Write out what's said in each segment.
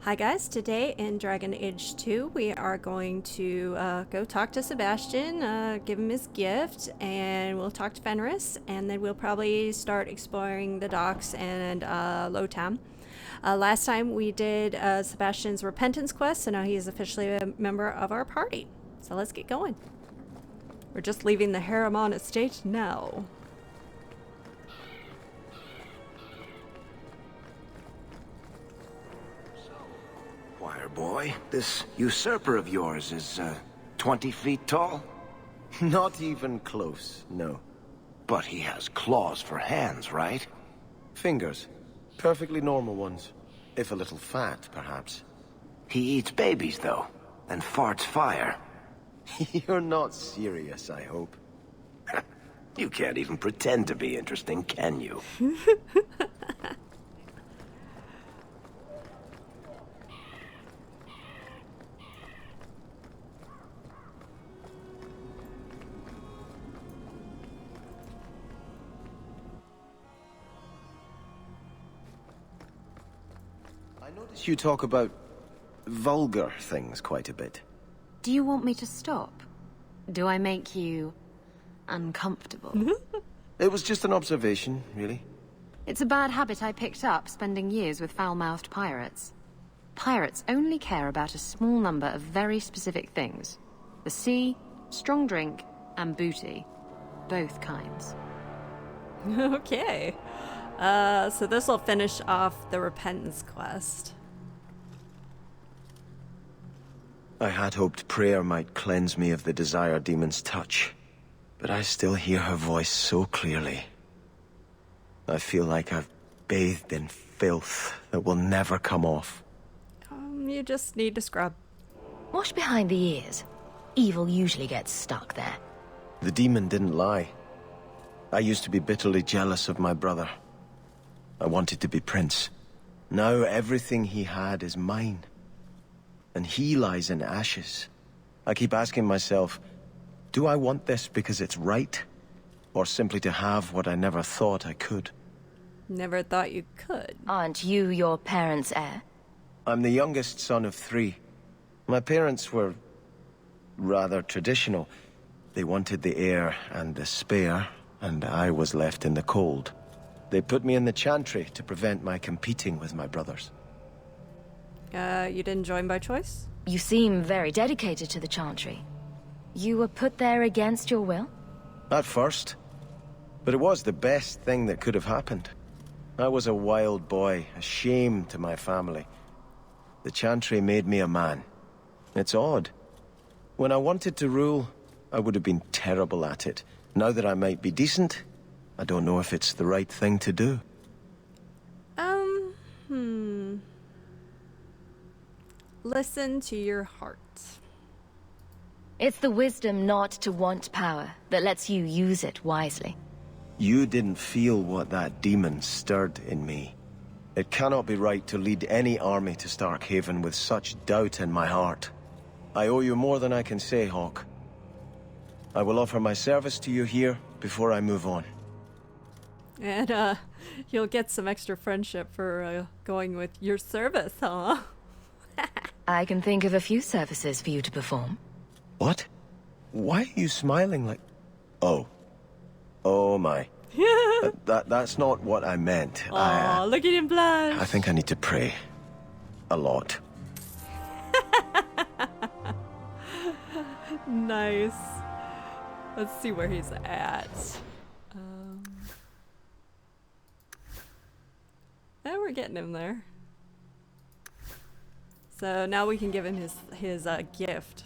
Hi guys, today in Dragon Age 2 we are going to go talk to Sebastian, give him his gift, and we'll talk to Fenris, and then we'll probably start exploring the docks and Lowtown. Last time we did Sebastian's repentance quest, so now he is officially a member of our party. So let's get going. We're just leaving the Harriman estate now. Boy, this usurper of yours is, 20 feet tall? Not even close, no. But he has claws for hands, right? Fingers. Perfectly normal ones. If a little fat, perhaps. He eats babies, though, and farts fire. You're not serious, I hope. You can't even pretend to be interesting, can you? I notice you talk about vulgar things quite a bit. Do you want me to stop? Do I make you uncomfortable? It was just an observation, really. It's a bad habit I picked up spending years with foul-mouthed pirates. Pirates only care about a small number of very specific things. The sea, strong drink, and booty. Both kinds. Okay. So this will finish off the repentance quest. I had hoped prayer might cleanse me of the Desire Demon's touch, but I still hear her voice so clearly. I feel like I've bathed in filth that will never come off. You just need to scrub. Wash behind the ears. Evil usually gets stuck there. The demon didn't lie. I used to be bitterly jealous of my brother. I wanted to be prince. Now everything he had is mine. And he lies in ashes. I keep asking myself, do I want this because it's right? Or simply to have what I never thought I could? Never thought you could. Aren't you your parents' heir? I'm the youngest son of 3. My parents were rather traditional. They wanted the heir and the spare, and I was left in the cold. They put me in the chantry to prevent my competing with my brothers. You didn't join by choice? You seem very dedicated to the chantry. You were put there against your will? At first. But it was the best thing that could have happened. I was a wild boy, a shame to my family. The chantry made me a man. It's odd. When I wanted to rule, I would have been terrible at it. Now that I might be decent, I don't know if it's the right thing to do. Listen to your heart. It's the wisdom not to want power that lets you use it wisely. You didn't feel what that demon stirred in me. It cannot be right to lead any army to Starkhaven with such doubt in my heart. I owe you more than I can say, Hawk. I will offer my service to you here before I move on. And, you'll get some extra friendship for, going with your service, huh? I can think of a few services for you to perform. What? Why are you smiling like... Oh. Oh my. That's not what I meant. Aw, look at him blush. I think I need to pray. A lot. Nice. Let's see where he's at. We're getting him there. So now we can give him his gift.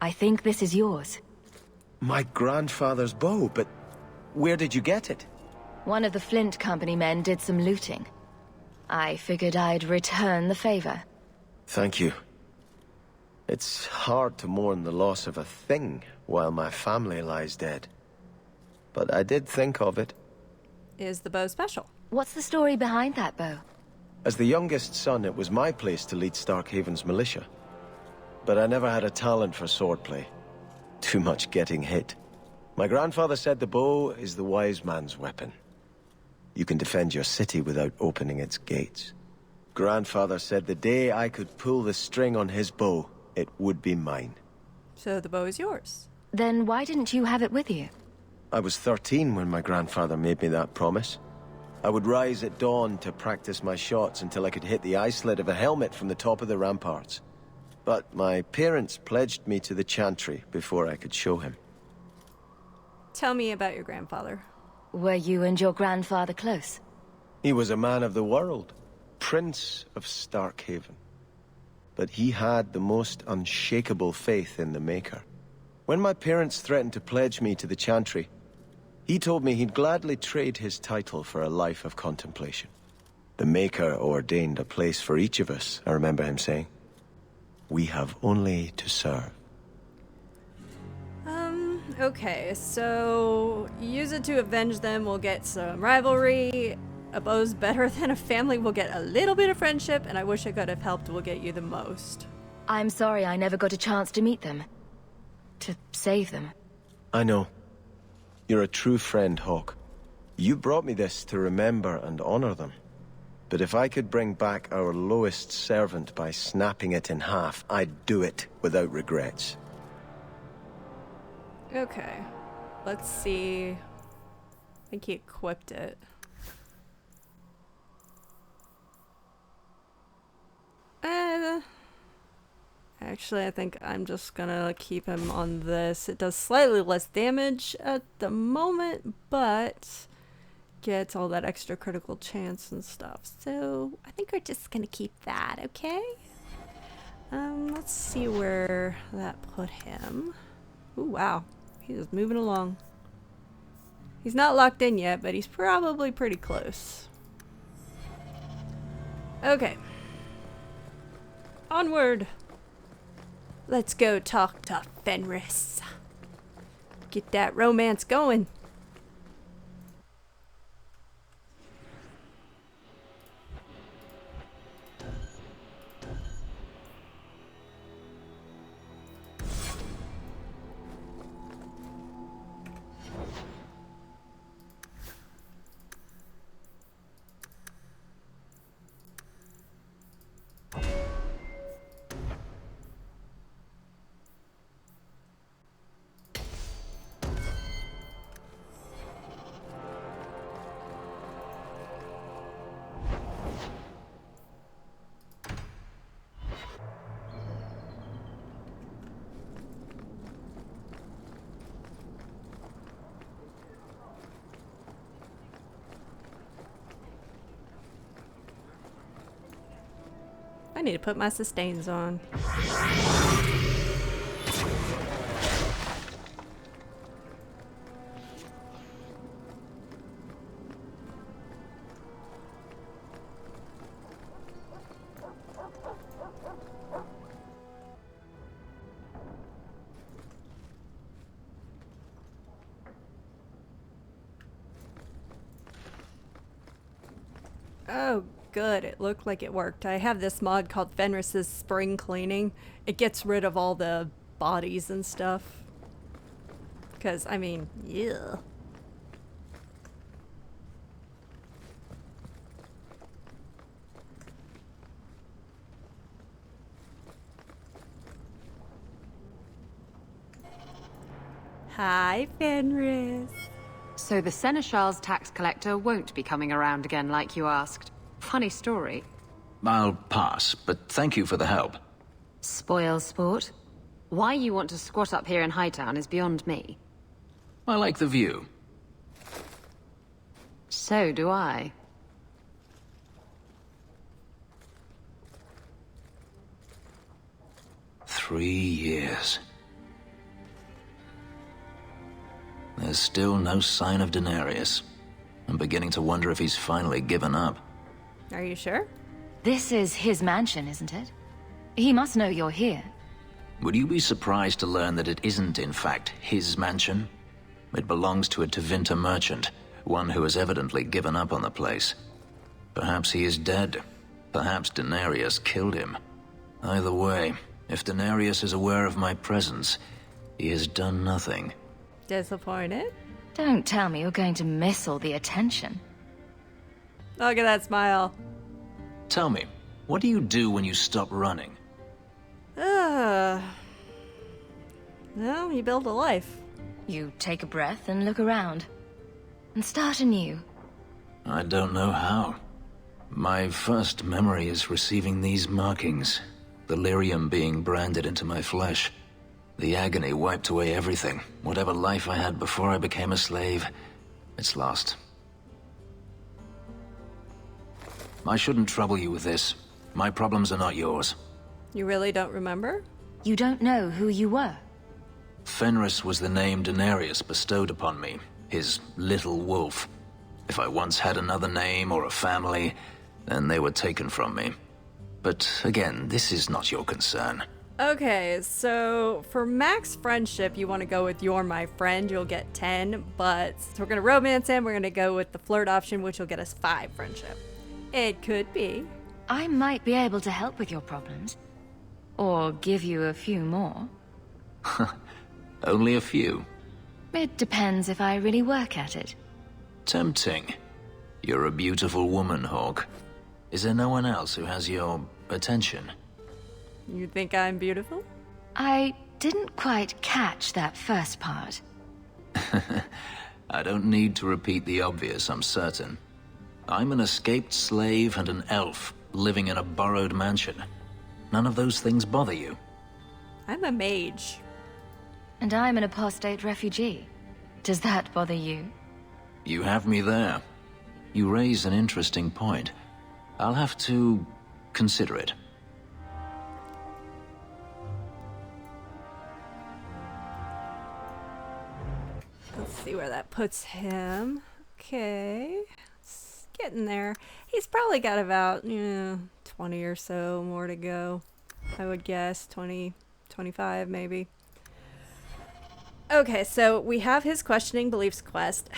I think this is yours. My grandfather's bow, but where did you get it? One of the Flint Company men did some looting. I figured I'd return the favor. Thank you. It's hard to mourn the loss of a thing while my family lies dead. But I did think of it. Is the bow special? What's the story behind that bow? As the youngest son, it was my place to lead Starkhaven's militia. But I never had a talent for swordplay. Too much getting hit. My grandfather said the bow is the wise man's weapon. You can defend your city without opening its gates. Grandfather said the day I could pull the string on his bow, it would be mine. So the bow is yours. Then why didn't you have it with you? I was 13 when my grandfather made me that promise. I would rise at dawn to practice my shots until I could hit the eye slit of a helmet from the top of the ramparts. But my parents pledged me to the chantry before I could show him. Tell me about your grandfather. Were you and your grandfather close? He was a man of the world, Prince of Starkhaven. But he had the most unshakable faith in the Maker. When my parents threatened to pledge me to the chantry, he told me he'd gladly trade his title for a life of contemplation. The Maker ordained a place for each of us, I remember him saying. We have only to serve. Okay, so use it to avenge them, we'll get some rivalry. A bow's better than a family, we'll get a little bit of friendship, and I wish I could have helped, we'll get you the most. I'm sorry I never got a chance to meet them. To save them. I know. You're a true friend, Hawk. You brought me this to remember and honor them. But if I could bring back our lowest servant by snapping it in half, I'd do it without regrets. Okay, let's see. I think he equipped it. Actually, I think I'm just gonna keep him on this. It does slightly less damage at the moment, but gets all that extra critical chance and stuff. So I think we're just gonna keep that, okay? Let's see where that put him. Ooh, wow. He's just moving along. He's not locked in yet, but he's probably pretty close. Okay. Onward. Let's go talk to Fenris. Get that romance going. I need to put my sustains on. Oh, good. It looked like it worked. I have this mod called Fenris's Spring Cleaning. It gets rid of all the bodies and stuff. Because, I mean, yeah. Hi, Fenris. So the Seneschal's tax collector won't be coming around again like you asked. Funny story. I'll pass, but thank you for the help. Spoil sport? Why you want to squat up here in Hightown is beyond me. I like the view. So do I. Three years. There's still no sign of Denarius. I'm beginning to wonder if he's finally given up. Are you sure? This is his mansion, isn't it? He must know you're here. Would you be surprised to learn that it isn't, in fact, his mansion? It belongs to a Tevinter merchant, one who has evidently given up on the place. Perhaps he is dead. Perhaps Denarius killed him. Either way, if Denarius is aware of my presence, he has done nothing. Disappointed? Don't tell me you're going to miss all the attention. Look at that smile. Tell me, what do you do when you stop running? Well, you build a life. You take a breath and look around. And start anew. I don't know how. My first memory is receiving these markings. The lyrium being branded into my flesh. The agony wiped away everything. Whatever life I had before I became a slave, it's lost. I shouldn't trouble you with this. My problems are not yours. You really don't remember? You don't know who you were. Fenris was the name Daenerys bestowed upon me, his little wolf. If I once had another name or a family, then they were taken from me. But again, this is not your concern. Okay, so for max friendship, you want to go with You're My Friend, you'll get 10, but since we're going to romance him, we're going to go with the flirt option, which will get us 5 friendship. It could be. I might be able to help with your problems. Or give you a few more. Only a few. It depends if I really work at it. Tempting. You're a beautiful woman, Hawk. Is there no one else who has your attention? You think I'm beautiful? I didn't quite catch that first part. I don't need to repeat the obvious, I'm certain. I'm an escaped slave and an elf, living in a borrowed mansion. None of those things bother you? I'm a mage. And I'm an apostate refugee. Does that bother you? You have me there. You raise an interesting point. I'll have to consider it. Let's see where that puts him. Okay. It's getting there. He's probably got about 20 or so more to go. I would guess 20, 25 maybe. Okay, so we have his questioning beliefs quest.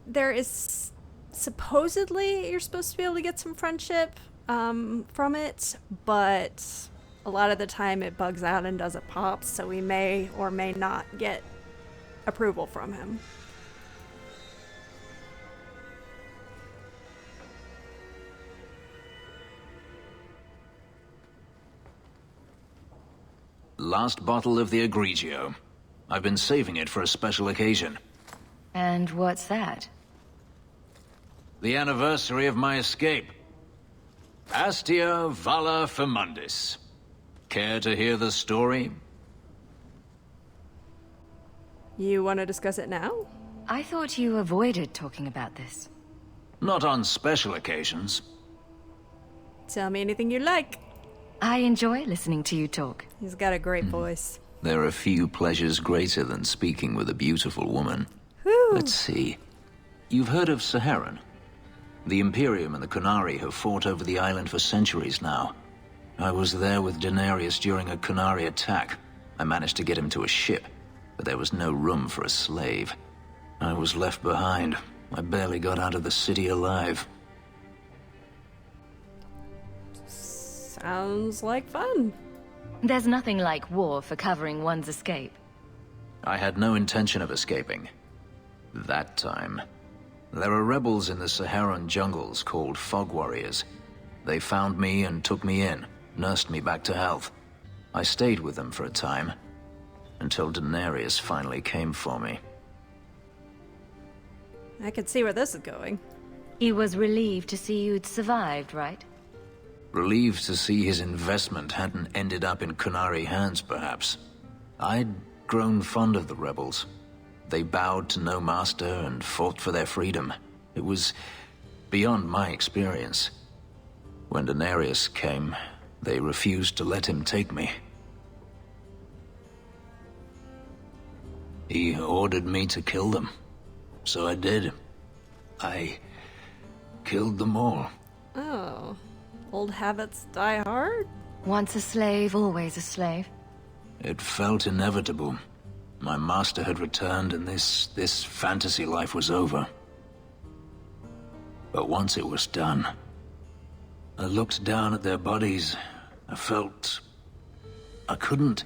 There is supposedly you're supposed to be able to get some friendship from it, but a lot of the time it bugs out and doesn't pop, so we may or may not get approval from him. Last bottle of the Egregio. I've been saving it for a special occasion. And what's that? The anniversary of my escape. Astia Vala Firmundis. Care to hear the story? You want to discuss it now? I thought you avoided talking about this. Not on special occasions. Tell me anything you like. I enjoy listening to you talk. He's got a great voice. There are few pleasures greater than speaking with a beautiful woman. Whew. Let's see. You've heard of Saharan? The Imperium and the Qunari have fought over the island for centuries now. I was there with Daenerys during a Qunari attack. I managed to get him to a ship, but there was no room for a slave. I was left behind. I barely got out of the city alive. Sounds like fun. There's nothing like war for covering one's escape. I had no intention of escaping. That time. There are rebels in the Saharan jungles called Fog Warriors. They found me and took me in, nursed me back to health. I stayed with them for a time, until Daenerys finally came for me. I could see where this is going. He was relieved to see you'd survived, right? Relieved to see his investment hadn't ended up in Qunari hands, perhaps. I'd grown fond of the rebels. They bowed to no master and fought for their freedom. It was beyond my experience. When Daenerys came, they refused to let him take me. He ordered me to kill them. So I did. I killed them all. Oh. Old habits die hard? Once a slave, always a slave. It felt inevitable. My master had returned and this fantasy life was over. But once it was done, I looked down at their bodies. I felt I couldn't.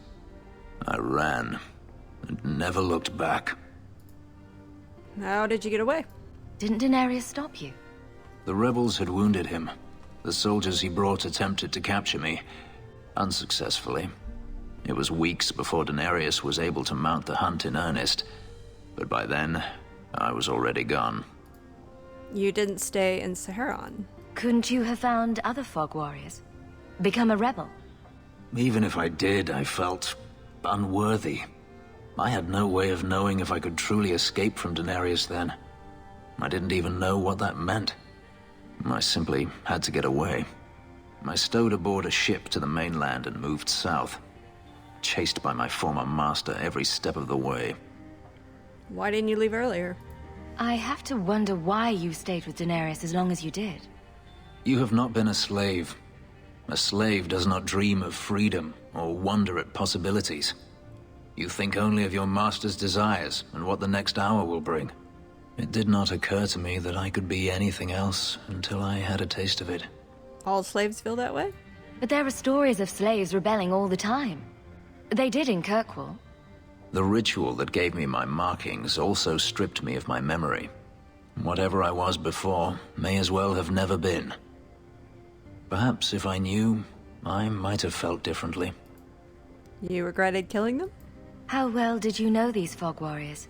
I ran and never looked back. How did you get away? Didn't Daenerys stop you? The rebels had wounded him. The soldiers he brought attempted to capture me, unsuccessfully. It was weeks before Daenerys was able to mount the hunt in earnest, but by then, I was already gone. You didn't stay in Saharan. Couldn't you have found other fog warriors? Become a rebel? Even if I did, I felt unworthy. I had no way of knowing if I could truly escape from Daenerys then. I didn't even know what that meant. I simply had to get away. I stowed aboard a ship to the mainland and moved south, chased by my former master every step of the way. Why didn't you leave earlier? I have to wonder why you stayed with Daenerys as long as you did. You have not been a slave. A slave does not dream of freedom or wonder at possibilities. You think only of your master's desires and what the next hour will bring. It did not occur to me that I could be anything else until I had a taste of it. All slaves feel that way? But there are stories of slaves rebelling all the time. They did in Kirkwall. The ritual that gave me my markings also stripped me of my memory. Whatever I was before may as well have never been. Perhaps if I knew, I might have felt differently. You regretted killing them? How well did you know these fog warriors?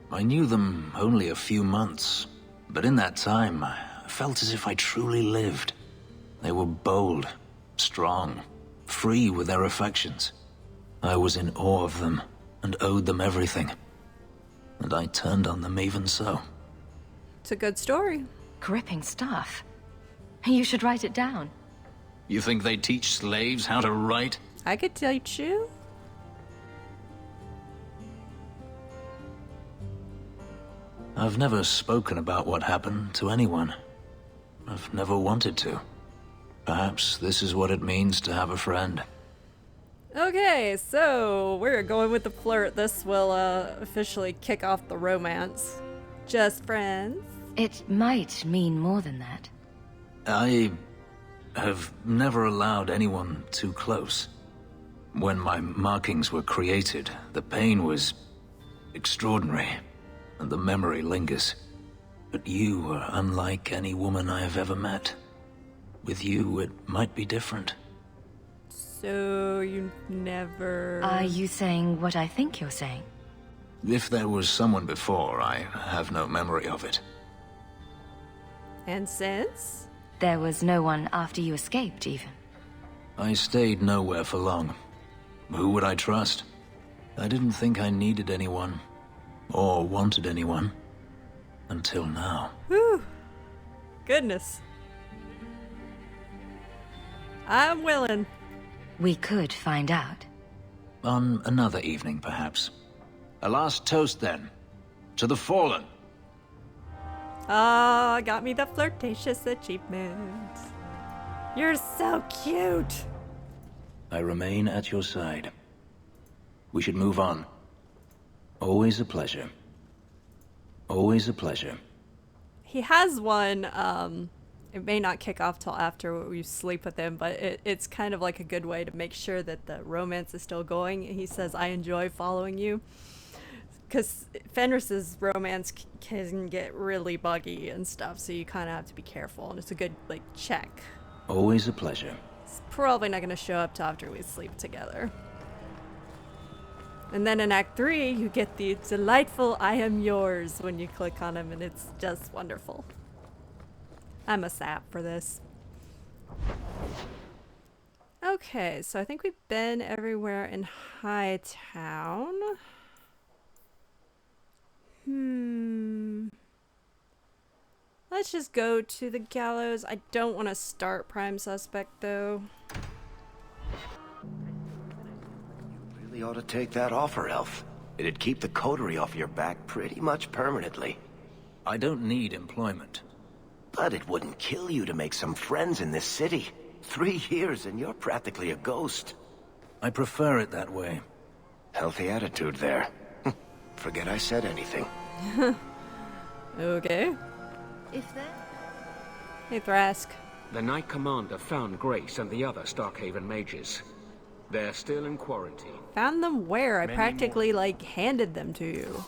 I knew them only a few months, but in that time, I felt as if I truly lived. They were bold, strong, free with their affections. I was in awe of them and owed them everything. And I turned on them even so. It's a good story. Gripping stuff. You should write it down. You think they teach slaves how to write? I could teach you. I've never spoken about what happened to anyone. I've never wanted to. Perhaps this is what it means to have a friend. Okay, so we're going with the flirt. This will officially kick off the romance. Just friends? It might mean more than that. I have never allowed anyone too close. When my markings were created, the pain was extraordinary, and the memory lingers. But you were unlike any woman I have ever met. With you, it might be different. So you never... Are you saying what I think you're saying? If there was someone before, I have no memory of it. And since? There was no one after you escaped, even. I stayed nowhere for long. Who would I trust? I didn't think I needed anyone, or wanted anyone, until now. Whew. Goodness. I'm willing. We could find out. On another evening, perhaps. A last toast, then. To the fallen. Ah, got me the flirtatious achievement. You're so cute. I remain at your side. We should move on. Always a pleasure. Always a pleasure. He has one, it may not kick off till after we sleep with him, but it's kind of like a good way to make sure that the romance is still going. He says, I enjoy following you. Because Fenris's romance can get really buggy and stuff, so you kind of have to be careful, and it's a good, like, check. Always a pleasure. It's probably not going to show up till after we sleep together. And then in Act 3, you get the delightful I am yours when you click on him, and it's just wonderful. I'm a sap for this. Okay, so I think we've been everywhere in Hightown. Let's just go to the gallows. I don't want to start Prime Suspect, though. You really ought to take that offer, Elf. It'd keep the coterie off your back pretty much permanently. I don't need employment. But it wouldn't kill you to make some friends in this city. 3 years and you're practically a ghost. I prefer it that way. Healthy attitude there. Forget I said anything. Okay. If there... Hey, Thrask. The Knight Commander found Grace and the other Starkhaven mages. They're still in quarantine. Found them where? I practically, like, handed them to you.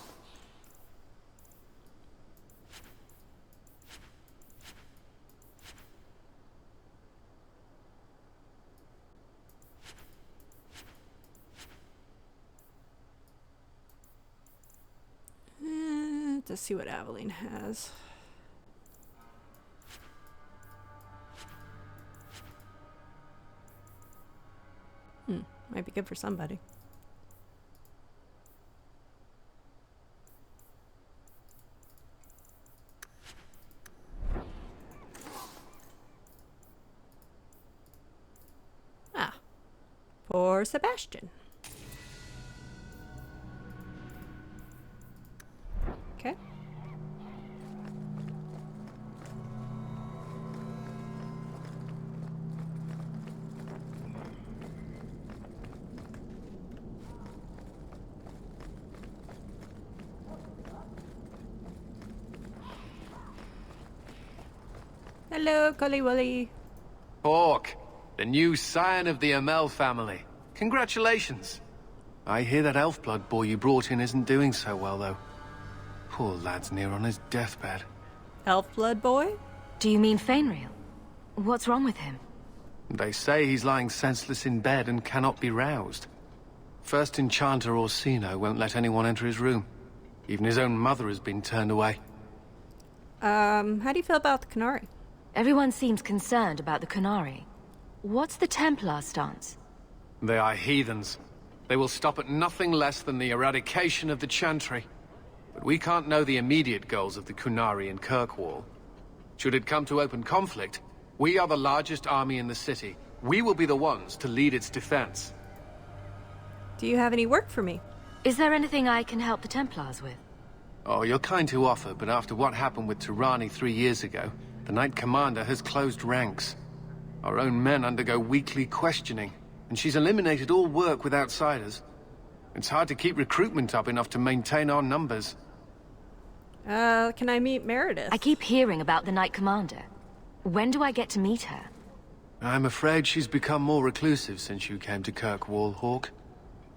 to see what Aveline has. Might be good for somebody. Ah, for Sebastian. Okay. Hello, Colly Wolly. Hawk, the new scion of the Amel family. Congratulations. I hear that elf blood boy you brought in isn't doing so well, though. Poor lad's near on his deathbed. Elf blood boy? Do you mean Fenris? What's wrong with him? They say he's lying senseless in bed and cannot be roused. First Enchanter Orsino won't let anyone enter his room. Even his own mother has been turned away. How do you feel about the Canary? Everyone seems concerned about the Canary. What's the Templar stance? They are heathens. They will stop at nothing less than the eradication of the Chantry. But we can't know the immediate goals of the Kunari and Kirkwall. Should it come to open conflict, we are the largest army in the city. We will be the ones to lead its defense. Do you have any work for me? Is there anything I can help the Templars with? Oh, you're kind to offer, but after what happened with Tirani 3 years ago, the Knight Commander has closed ranks. Our own men undergo weekly questioning, and she's eliminated all work with outsiders. It's hard to keep recruitment up enough to maintain our numbers. Can I meet Meredith? I keep hearing about the Knight Commander. When do I get to meet her? I'm afraid she's become more reclusive since you came to Kirkwall, Hawk.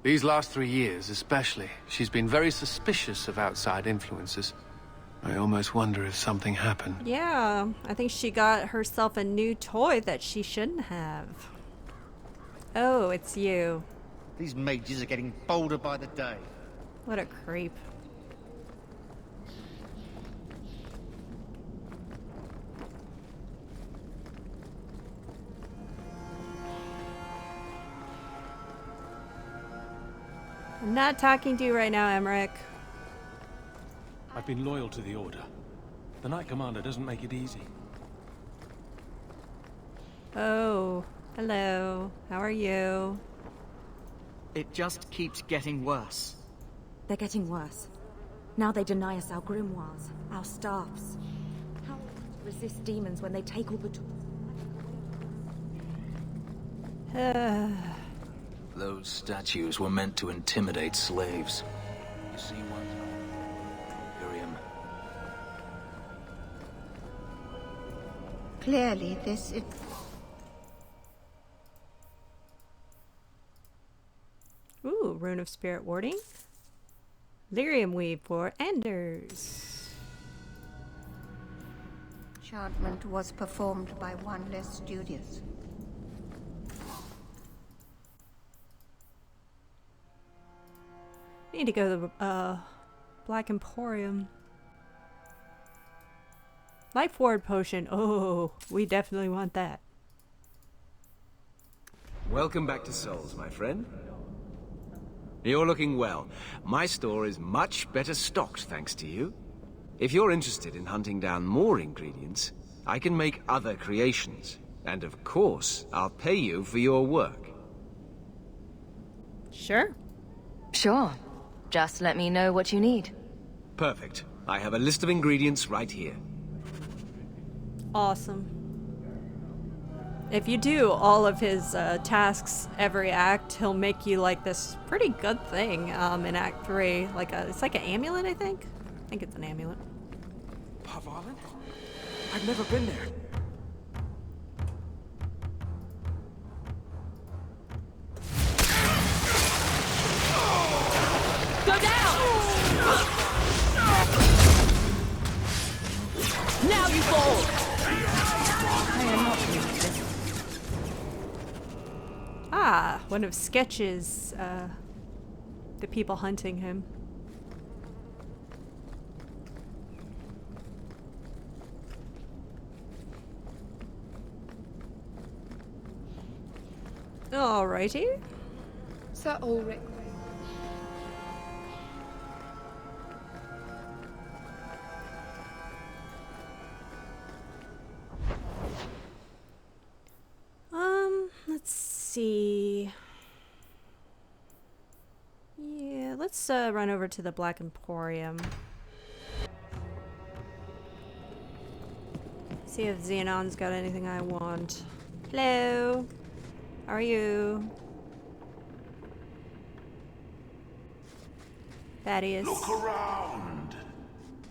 These last 3 years, especially, she's been very suspicious of outside influences. I almost wonder if something happened. Yeah, I think she got herself a new toy that she shouldn't have. Oh, it's you. These mages are getting bolder by the day. What a creep. I'm not talking to you right now, Emmerich. I've been loyal to the Order. The Knight Commander doesn't make it easy. Oh, hello. How are you? It just keeps getting worse. They're getting worse. Now they deny us our grimoires, our staffs. How resist demons when they take all the tools? Those statues were meant to intimidate slaves. You see one? Miriam. Clearly, this is... Ooh, Rune of Spirit Warding. Lyrium Weave for Anders. Enchantment was performed by one less studious. Need to go to the Black Emporium. Life Ward Potion. Oh, we definitely want that. Welcome back to Souls, my friend. You're looking well. My store is much better stocked thanks to you. If you're interested in hunting down more ingredients, I can make other creations. And of course, I'll pay you for your work. Sure. Sure. Just let me know what you need. Perfect. I have a list of ingredients right here. Awesome. If you do all of his tasks every act, he'll make you like this pretty good thing in Act 3. It's like an amulet, I think? I think it's an amulet. Parvalin? I've never been there. Go down! Now you fall! I am not useless. Ah, one of Sketch's, the people hunting him. Alrighty. Sir Ulrich. Let's see. Yeah, let's run over to the Black Emporium. See if Xenon's got anything I want. Hello. How are you? Thaddeus. Look around.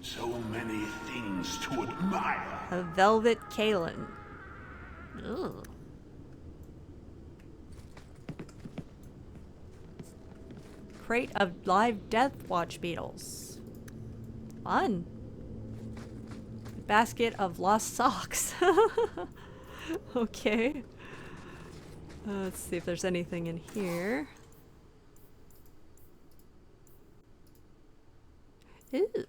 So many things to admire. A velvet Kalen. Ugh. Crate of live death watch beetles. Fun. Basket of lost socks. Okay. Let's see if there's anything in here. Ooh. I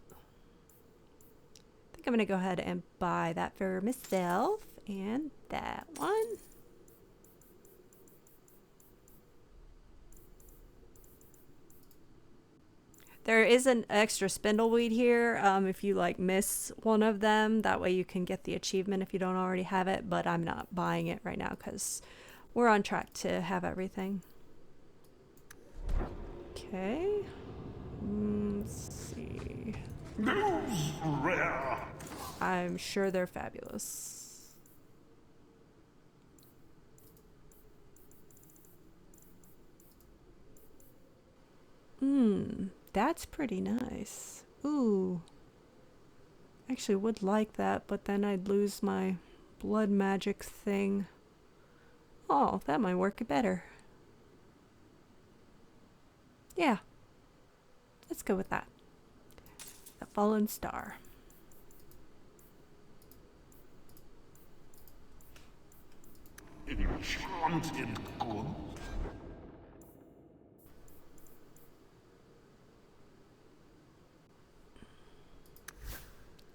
think I'm gonna go ahead and buy that for myself and that one. There is an extra spindleweed here if you like miss one of them. That way you can get the achievement if you don't already have it, but I'm not buying it right now because we're on track to have everything. Okay. Let's see. Those rare. I'm sure they're fabulous. That's pretty nice. Ooh. Actually would like that, but then I'd lose my blood magic thing. Oh, that might work better. Yeah. Let's go with that. The Fallen Star. Enchanted good.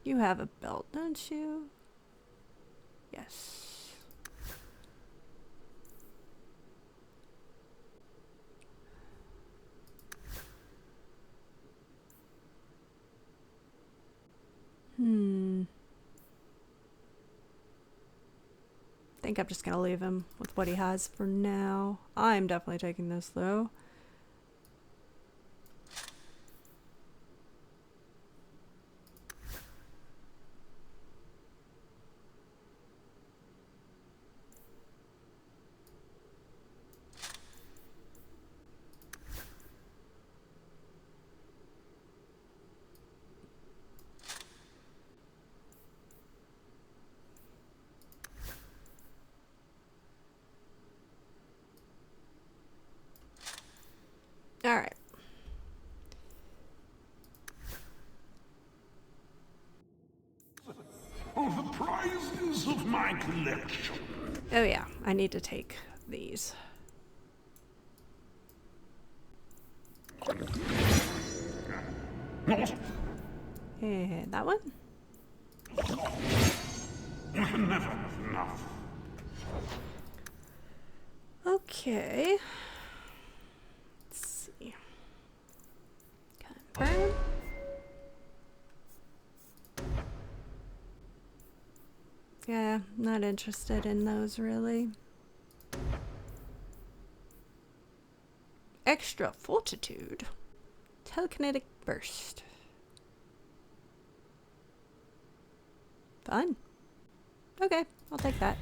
You have a belt, don't you? Yes. I think I'm just gonna leave him with what he has for now. I'm definitely taking this though. All right. Of the prizes of my collection. Oh yeah, I need to take these. And that one? You can never have enough. Okay. Let's see. Confirm. Yeah, not interested in those really. Extra fortitude. Telekinetic burst. Fun. Okay, I'll take that.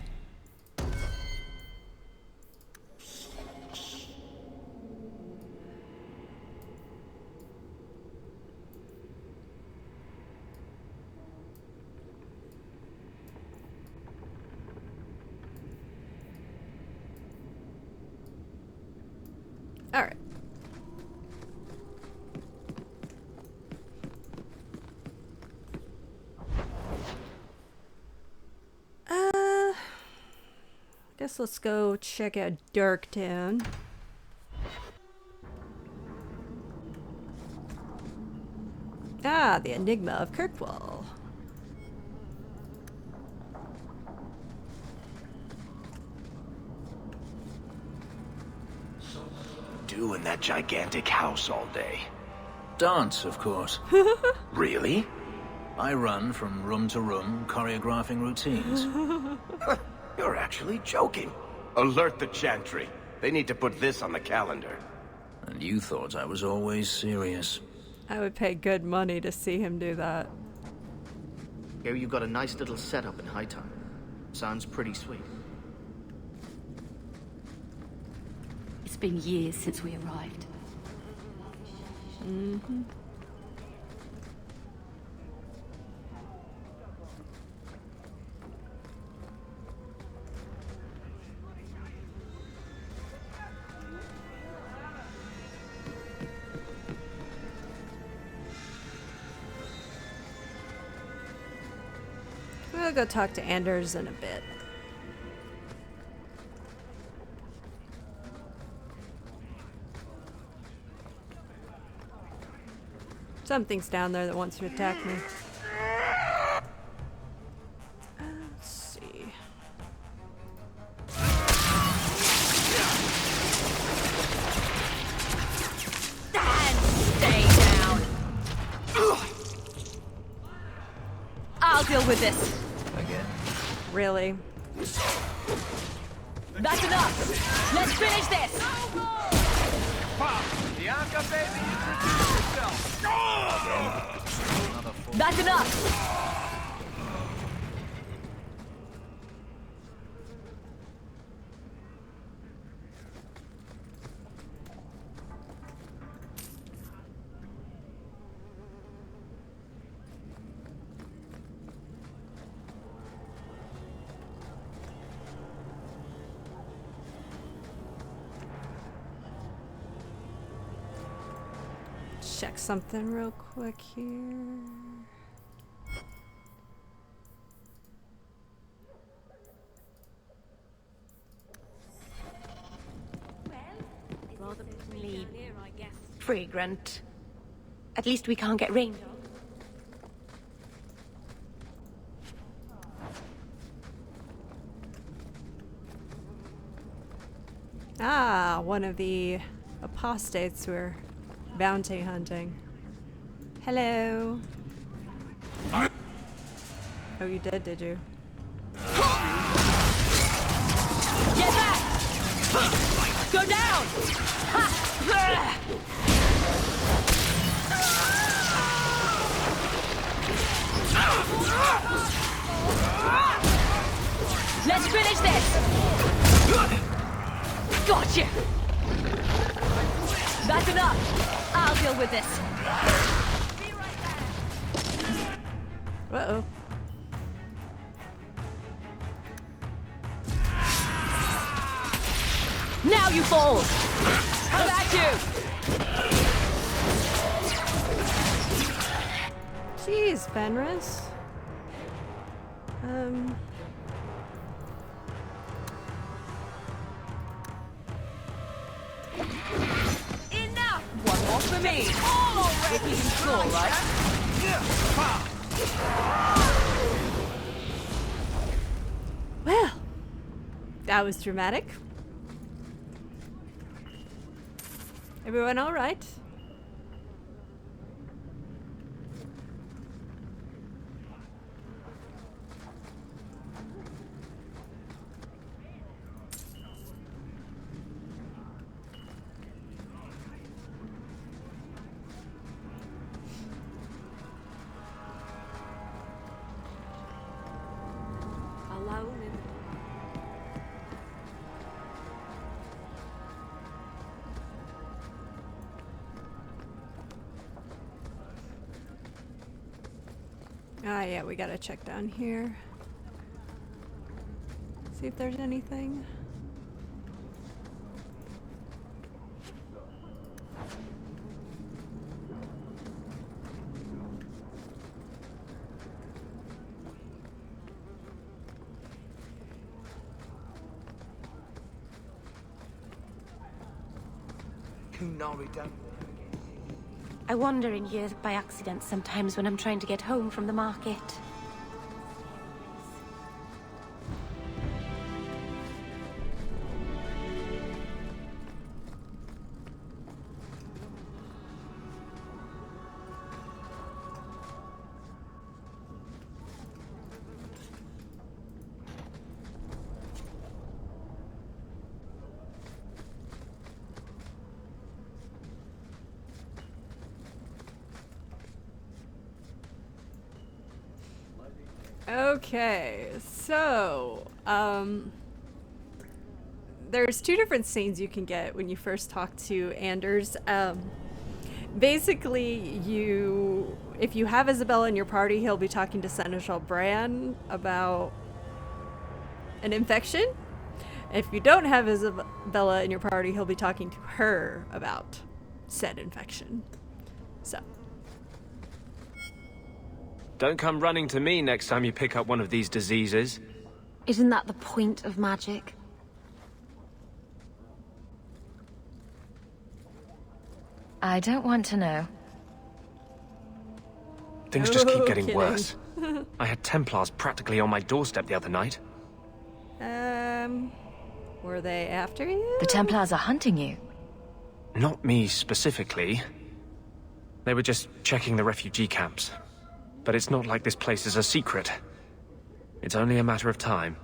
All right. Guess let's go check out Darktown. Ah, the Enigma of Kirkwall. do in that gigantic house all day? Dance, of course. Really? I run from room to room, choreographing routines. You're actually joking. Alert the Chantry. They need to put this on the calendar. And you thought I was always serious. I would pay good money to see him do that. Here you've got a nice little setup in Hightown. Sounds pretty sweet. It's been years since we arrived. Mm-hmm. We'll go talk to Anders in a bit. Something's down there that wants to attack me. Let's see. And stay down. I'll deal with this. Again. Really? That's enough. Let's finish this. Bianca, baby, introduce yourself. That's enough. Check something real quick here. Rather fragrant. At least we can't get rained on. Ah, one of the apostates we're bounty hunting. Hello. Oh, you did you? Get back! Go down! Let's finish this! Gotcha! That's enough! I'll deal with this. Uh-oh. Now you fall! How about you? Jeez, Fenris. Enough! One more for me! All already in score, right? Well, that was dramatic. Everyone all right? Alone in Ah, yeah, we gotta check down here. See if there's anything. I wander in here by accident sometimes when I'm trying to get home from the market. Okay, so, there's two different scenes you can get when you first talk to Anders. Basically, if you have Isabella in your party, he'll be talking to Seneschal Bran about an infection. If you don't have Isabella in your party, he'll be talking to her about said infection. So. Don't come running to me next time you pick up one of these diseases. Isn't that the point of magic? I don't want to know. Things just keep getting kidding. worse. I had Templars practically on my doorstep the other night. Were they after you? The Templars are hunting you. Not me specifically. They were just checking the refugee camps. But it's not like this place is a secret. It's only a matter of time.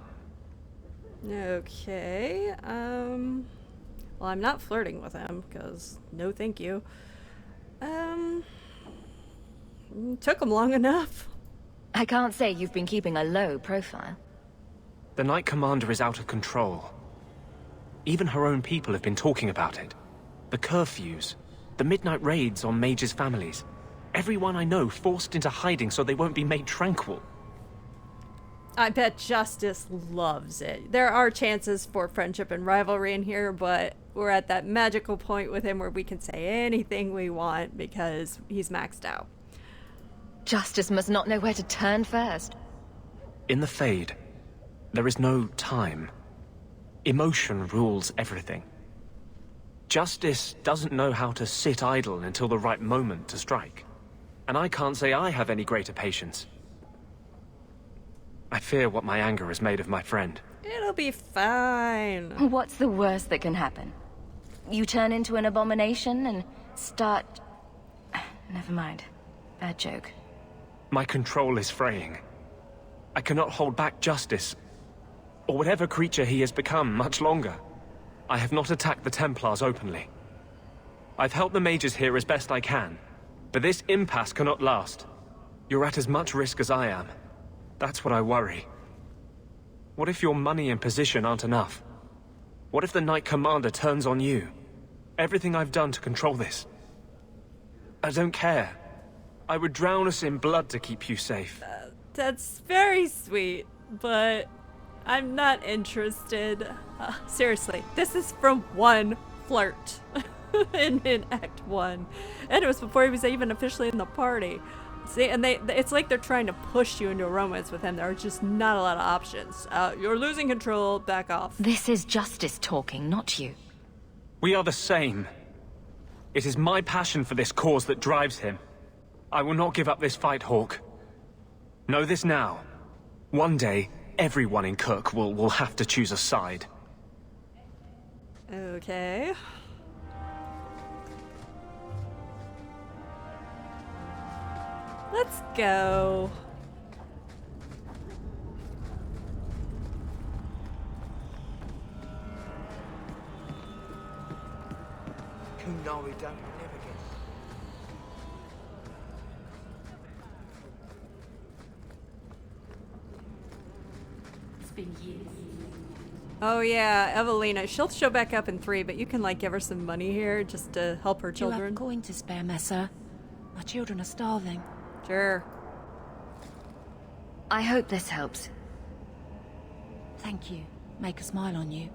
Okay, well, I'm not flirting with him, because no thank you. Took him long enough. I can't say you've been keeping a low profile. The Knight Commander is out of control. Even her own people have been talking about it. The curfews, the midnight raids on mages' families. Everyone I know forced into hiding so they won't be made tranquil. I bet Justice loves it. There are chances for friendship and rivalry in here, but we're at that magical point with him where we can say anything we want because he's maxed out. Justice must not know where to turn first. In the Fade, there is no time. Emotion rules everything. Justice doesn't know how to sit idle until the right moment to strike. And I can't say I have any greater patience. I fear what my anger has made of my friend. It'll be fine. What's the worst that can happen? You turn into an abomination and start... Never mind. Bad joke. My control is fraying. I cannot hold back Justice, or whatever creature he has become, much longer. I have not attacked the Templars openly. I've helped the mages here as best I can, but this impasse cannot last. You're at as much risk as I am. That's what I worry. What if your money and position aren't enough? What if the Knight Commander turns on you? Everything I've done to control this. I don't care. I would drown us in blood to keep you safe. That's very sweet, but I'm not interested. Seriously, this is from one flirt in Act 1. And it was before he was even officially in the party. See, and it's like they're trying to push you into a romance with him. There are just not a lot of options. You're losing control, back off. This is Justice talking, not you. We are the same. It is my passion for this cause that drives him. I will not give up this fight, Hawk. Know this now. One day, everyone in Kirkwall will have to choose a side. Okay. Let's go. Kunari don't never get. It's been years. Oh yeah, Evelina. She'll show back up in 3, but you can like give her some money here just to help her Do you have children. coin to spare, Messer? My children are starving. Sure. I hope this helps. Thank you. Make a smile on you.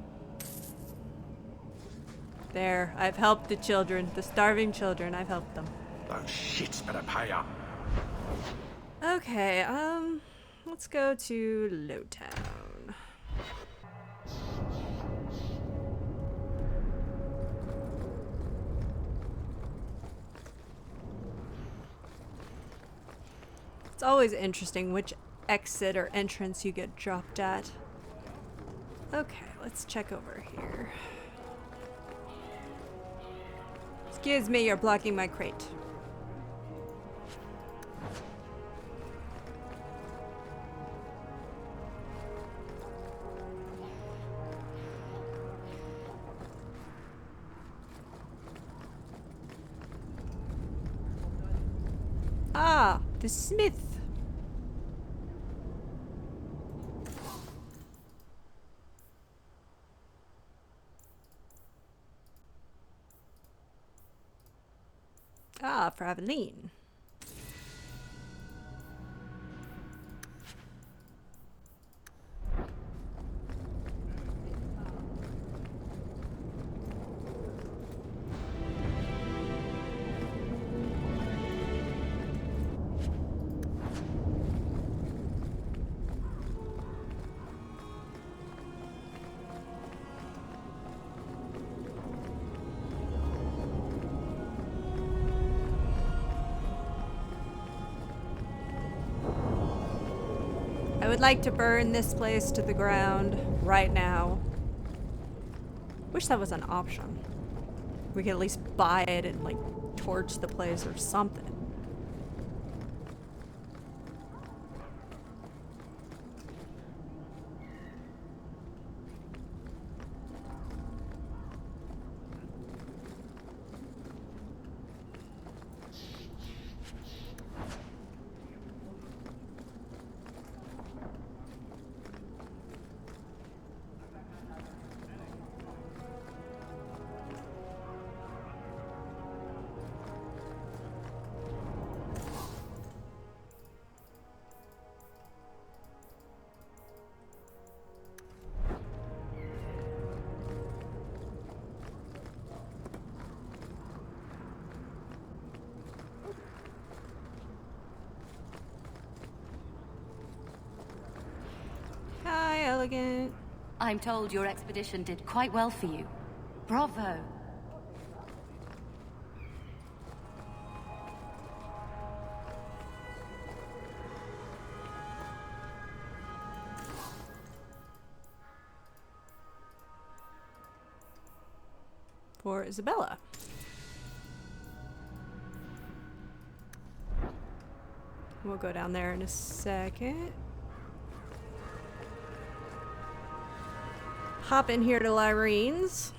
There, I've helped the children, the starving children. I've helped them. Those shits better pay up. Okay, let's go to Lowtown. It's always interesting which exit or entrance you get dropped at. Okay, let's check over here. Excuse me, you're blocking my crate. Ah, the smith. for Aveline. I would like to burn this place to the ground right now. Wish that was an option. We could at least buy it and like torch the place or something. Hi, elegant. I'm told your expedition did quite well for you. Bravo. For Isabella. We'll go down there in a second. Hop in here to Lyrene's.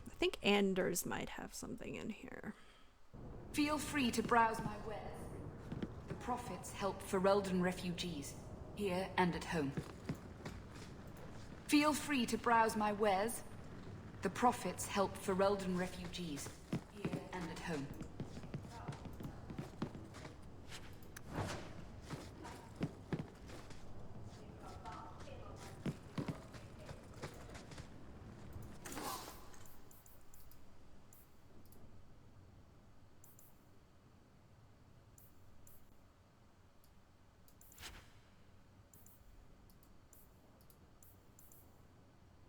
I think Anders might have something in here. Feel free to browse my wares. The profits help Ferelden refugees, here and at home. Feel free to browse my wares. The profits help Ferelden refugees, here and at home.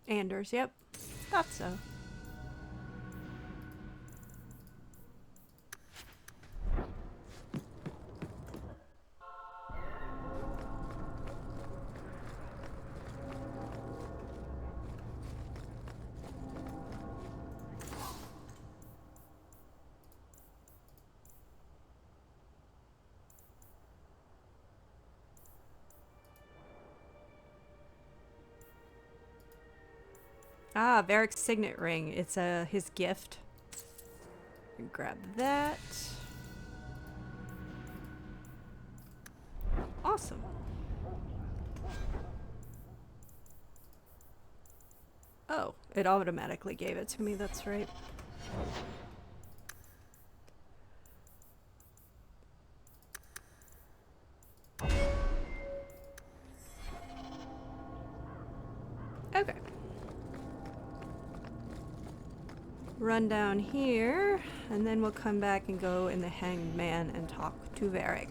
Anders, yep. Thought so. Ah, Varric's signet ring. It's his gift. Grab that. Awesome. Oh, it automatically gave it to me. That's right. Okay. Run down here, and then we'll come back and go in the Hanged Man and talk to Varric.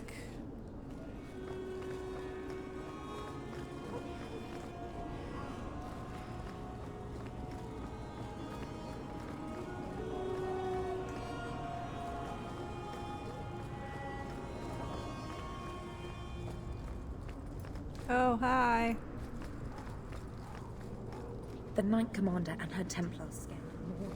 Oh, hi. The Knight Commander and her Templars scared more.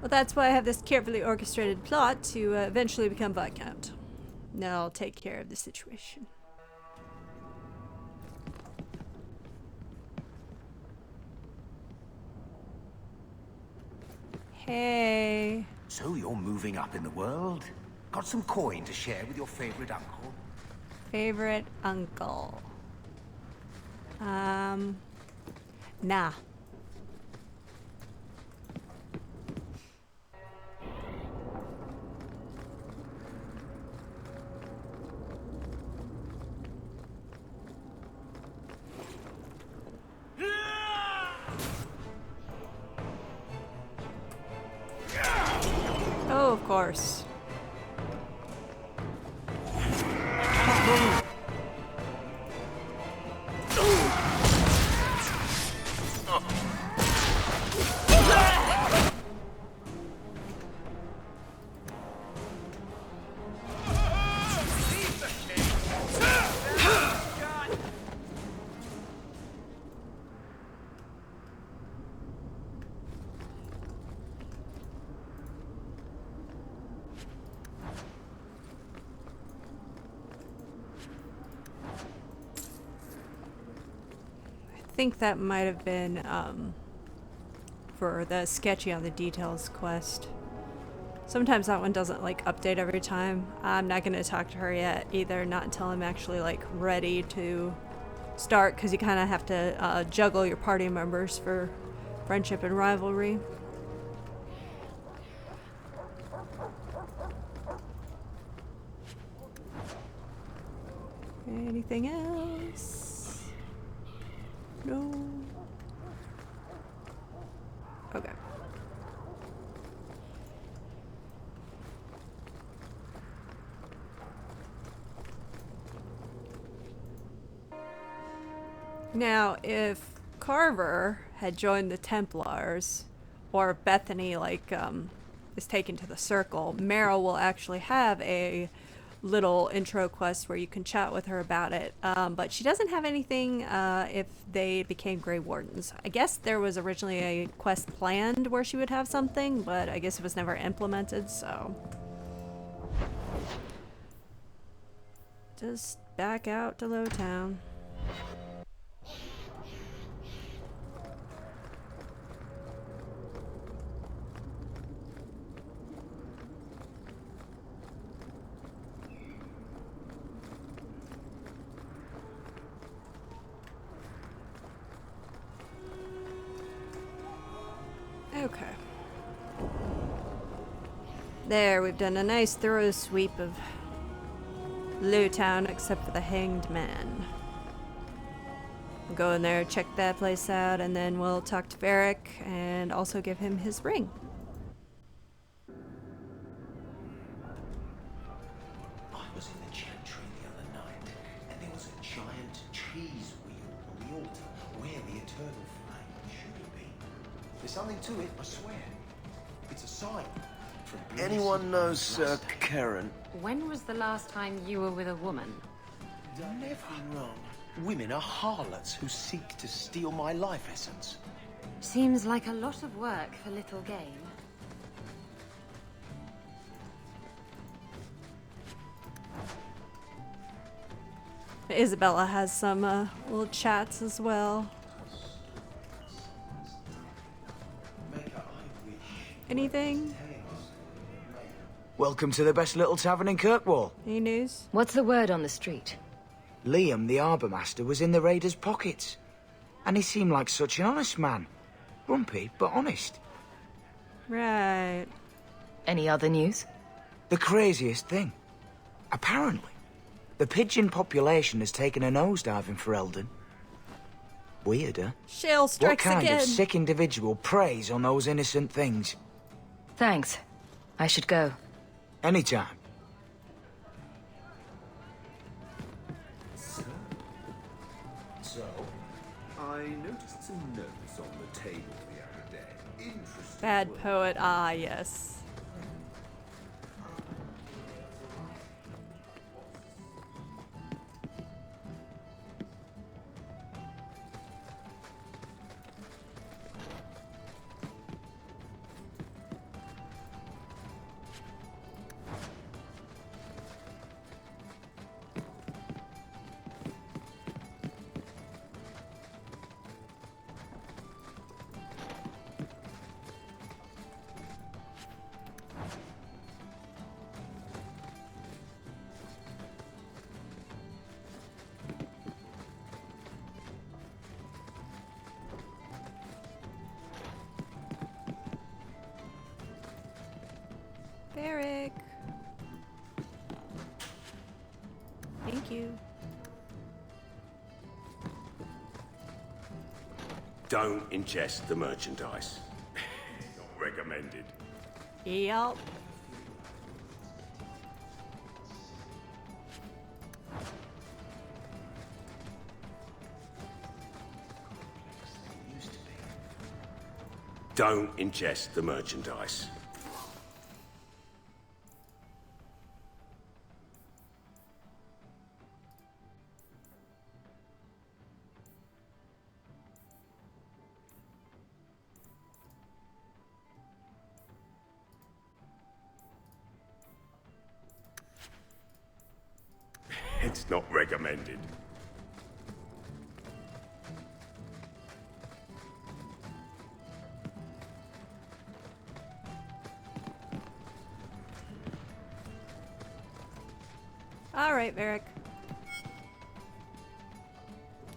Well, that's why I have this carefully orchestrated plot to eventually become Viscount. Now I'll take care of the situation. Hey. So you're moving up in the world? Got some coin to share with your favorite uncle? Favorite uncle. Nah. course. I think that might have been for the sketchy on the details quest. Sometimes that one doesn't like update every time. I'm not going to talk to her yet either, not until I'm actually like ready to start, because you kind of have to juggle your party members for friendship and rivalry. Anything else? No. Okay. Now, if Carver had joined the Templars, or Bethany is taken to the Circle, Meryl will actually have a little intro quest where you can chat with her about it, but she doesn't have anything if they became Grey Wardens. I guess there was originally a quest planned where she would have something, but I guess it was never implemented, so just back out to Lowtown. Okay. There, we've done a nice thorough sweep of Lowtown, except for the Hanged Man. We'll go in there, check that place out, and then we'll talk to Varric and also give him his ring. I was in the chantry the other night, and there was a giant cheese wheel on the altar where the eternal flame should have been. There's something to it, I swear. It's a sign. Anyone knows Sir Karen? When was the last time you were with a woman? Never wrong. Women are harlots who seek to steal my life essence. Seems like a lot of work for little gain. Isabella has some little chats as well. Anything? Welcome to the best little tavern in Kirkwall. Any news? What's the word on the street? Liam, the harbour master, was in the raiders' pockets. And he seemed like such an honest man. Grumpy, but honest. Right. Any other news? The craziest thing. Apparently, the pigeon population has taken a nosedive in Ferelden. Weird, huh? Shale strikes again. What kind again. of sick individual preys on those innocent things? Thanks. I should go. Anytime. So, I noticed some notes on the table the other day. Interesting. Bad poet, ah yes. Varric. Thank you. Don't ingest the merchandise. Not recommended. Yep. Don't ingest the merchandise. It's not recommended. All right, Varric.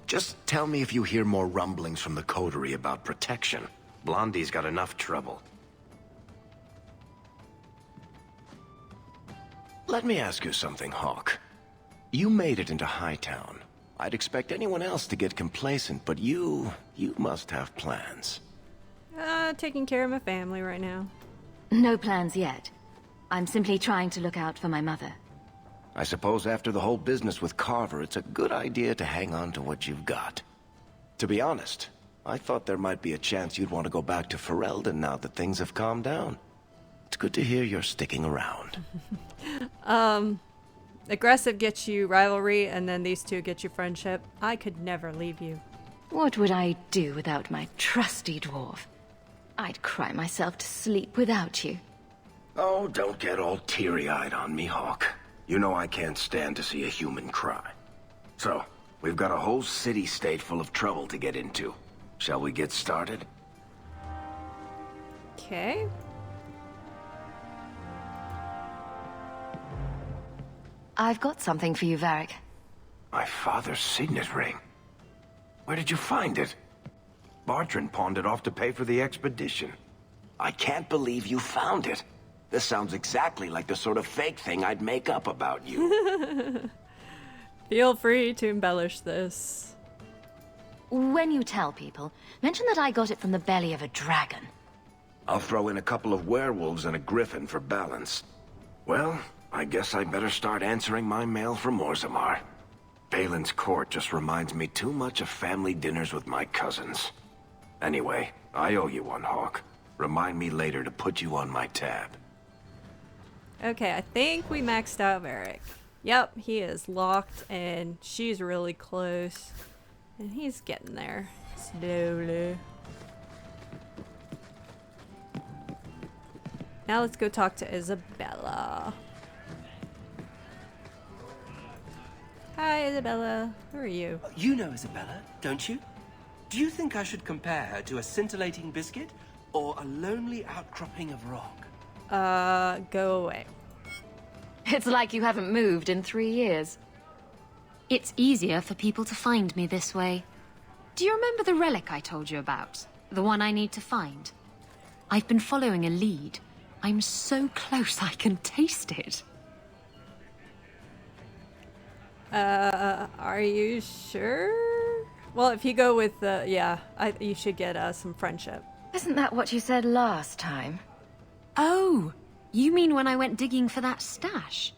Just tell me if you hear more rumblings from the coterie about protection. Blondie's got enough trouble. Let me ask you something, Hawk. You made it into Hightown. I'd expect anyone else to get complacent, but you must have plans. Taking care of my family right now. No plans yet. I'm simply trying to look out for my mother. I suppose after the whole business with Carver, it's a good idea to hang on to what you've got. To be honest, I thought there might be a chance you'd want to go back to Ferelden now that things have calmed down. It's good to hear you're sticking around. Aggressive gets you rivalry, and then these two get you friendship. I could never leave you. What would I do without my trusty dwarf? I'd cry myself to sleep without you. Oh, don't get all teary-eyed on me, Hawk. You know I can't stand to see a human cry. So, we've got a whole city-state full of trouble to get into. Shall we get started? Okay. I've got something for you, Varric. My father's signet ring. Where did you find it? Bartrand pawned it off to pay for the expedition. I can't believe you found it. This sounds exactly like the sort of fake thing I'd make up about you. Feel free to embellish this. When you tell people, mention that I got it from the belly of a dragon. I'll throw in a couple of werewolves and a griffin for balance. Well, I guess I better start answering my mail from Orzammar. Balin's court just reminds me too much of family dinners with my cousins. Anyway, I owe you one, Hawk. Remind me later to put you on my tab. Okay, I think we maxed out Varric. Yep, he is locked, and she's really close. And he's getting there. Slowly. Now let's go talk to Isabella. Hi, Isabella. Who are you? You know Isabella, don't you? Do you think I should compare her to a scintillating biscuit or a lonely outcropping of rock? Go away. It's like you haven't moved in 3 years. It's easier for people to find me this way. Do you remember the relic I told you about? The one I need to find? I've been following a lead. I'm so close I can taste it. Are you sure? Well, if you go with, yeah, you should get, some friendship. Isn't that what you said last time? Oh, you mean when I went digging for that stash?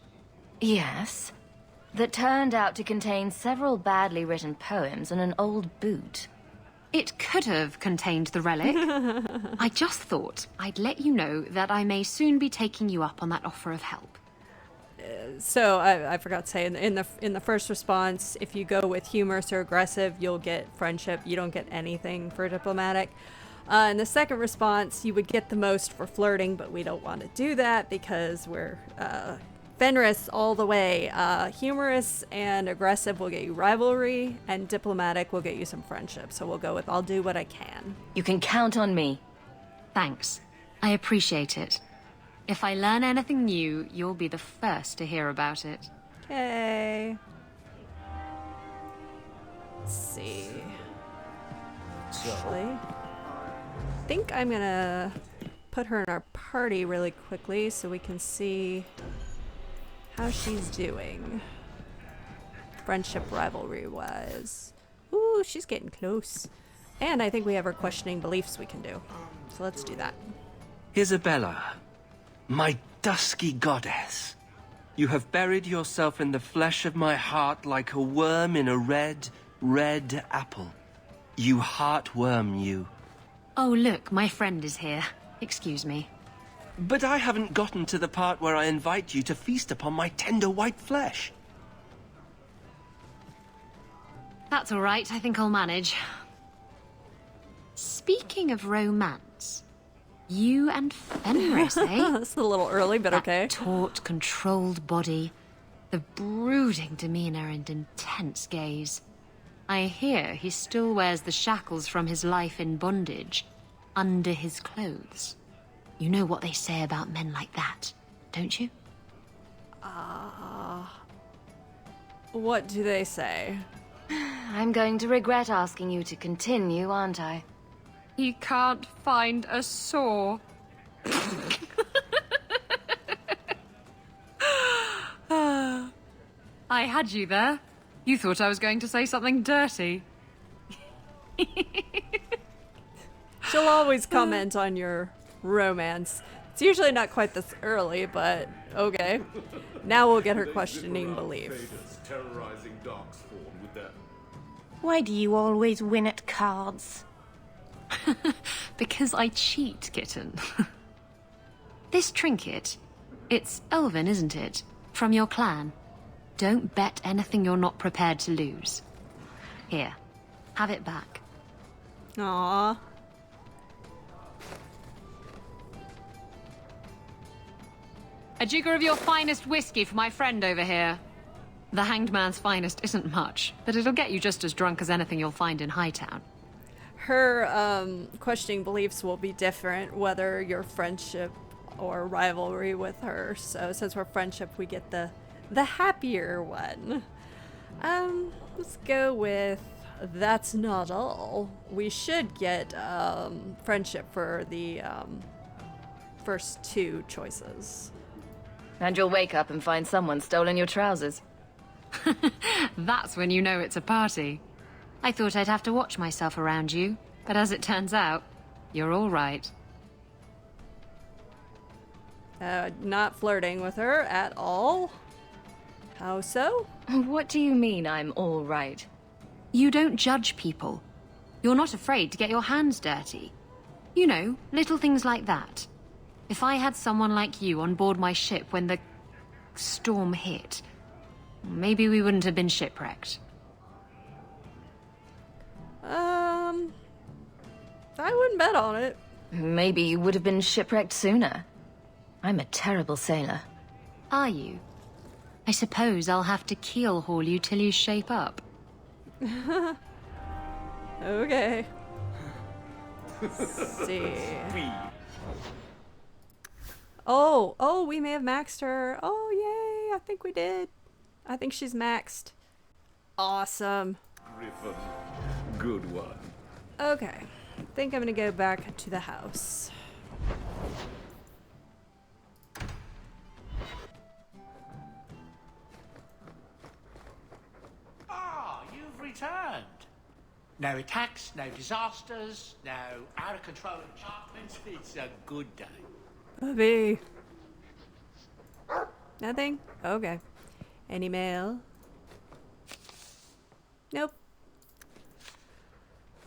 Yes. That turned out to contain several badly written poems and an old boot. It could have contained the relic. I just thought I'd let you know that I may soon be taking you up on that offer of help. So I forgot to say in the first response, if you go with humorous or aggressive, you'll get friendship. You don't get anything for diplomatic. In the second response, you would get the most for flirting, but we don't want to do that because we're Fenris all the way. Humorous and aggressive will get you rivalry, and diplomatic will get you some friendship. So we'll go with I'll do what I can. You can count on me. Thanks. I appreciate it. If I learn anything new, you'll be the first to hear about it. Okay. Let's see. Actually, I think I'm gonna put her in our party really quickly so we can see how she's doing. Friendship rivalry wise. Ooh, she's getting close. And I think we have our questioning beliefs we can do. So let's do that. Isabella, my dusky goddess, you have buried yourself in the flesh of my heart like a worm in a red, red apple. You heartworm, you. Oh, look, my friend is here. Excuse me. But I haven't gotten to the part where I invite you to feast upon my tender white flesh. That's all right. I think I'll manage. Speaking of romance, you and Fenris, eh? That's a little early, but okay. That taut, controlled body, the brooding demeanor and intense gaze. I hear he still wears the shackles from his life in bondage under his clothes. You know what they say about men like that, don't you? What do they say? I'm going to regret asking you to continue, aren't I? He can't find a saw. I had you there. You thought I was going to say something dirty. She'll always comment on your romance. It's usually not quite this early, but okay. Now we'll get her questioning belief. Terrorizing Darkspawn with their... Why do you always win at cards? Because I cheat, kitten. This trinket, it's elven, isn't it? From your clan. Don't bet anything you're not prepared to lose. Here, have it back. Aww. A jigger of your finest whiskey for my friend over here. The hanged man's finest isn't much, but it'll get you just as drunk as anything you'll find in Hightown. Her questioning beliefs will be different whether your friendship or rivalry with her. So since we're friendship, we get the happier one. Let's go with that's not all. We should get friendship for the first two choices. And you'll wake up and find someone stolen your trousers. That's when you know it's a party. I thought I'd have to watch myself around you, but as it turns out, you're all right. Not flirting with her at all. How so? What do you mean I'm all right? You don't judge people. You're not afraid to get your hands dirty. You know, little things like that. If I had someone like you on board my ship when the storm hit, maybe we wouldn't have been shipwrecked. I wouldn't bet on it. Maybe you would have been shipwrecked sooner. I'm a terrible sailor. Are you? I suppose I'll have to keel haul you till you shape up. Okay. Let's see. Oh, we may have maxed her. Oh, yay, I think we did. I think she's maxed. Awesome. Griffin, good one. Okay, I think I'm gonna go back to the house. Ah, you've returned. No attacks, no disasters, no out-of-control enchantments. It's a good day. Bobby. Nothing? Okay. Any mail? Nope.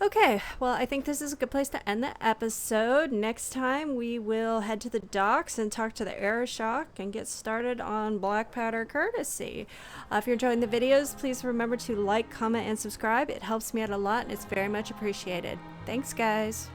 Okay, well, I think this is a good place to end the episode. Next time, we will head to the docks and talk to the Aeroshock and get started on Black Powder Courtesy. If you're enjoying the videos, please remember to like, comment, and subscribe. It helps me out a lot, and it's very much appreciated. Thanks, guys.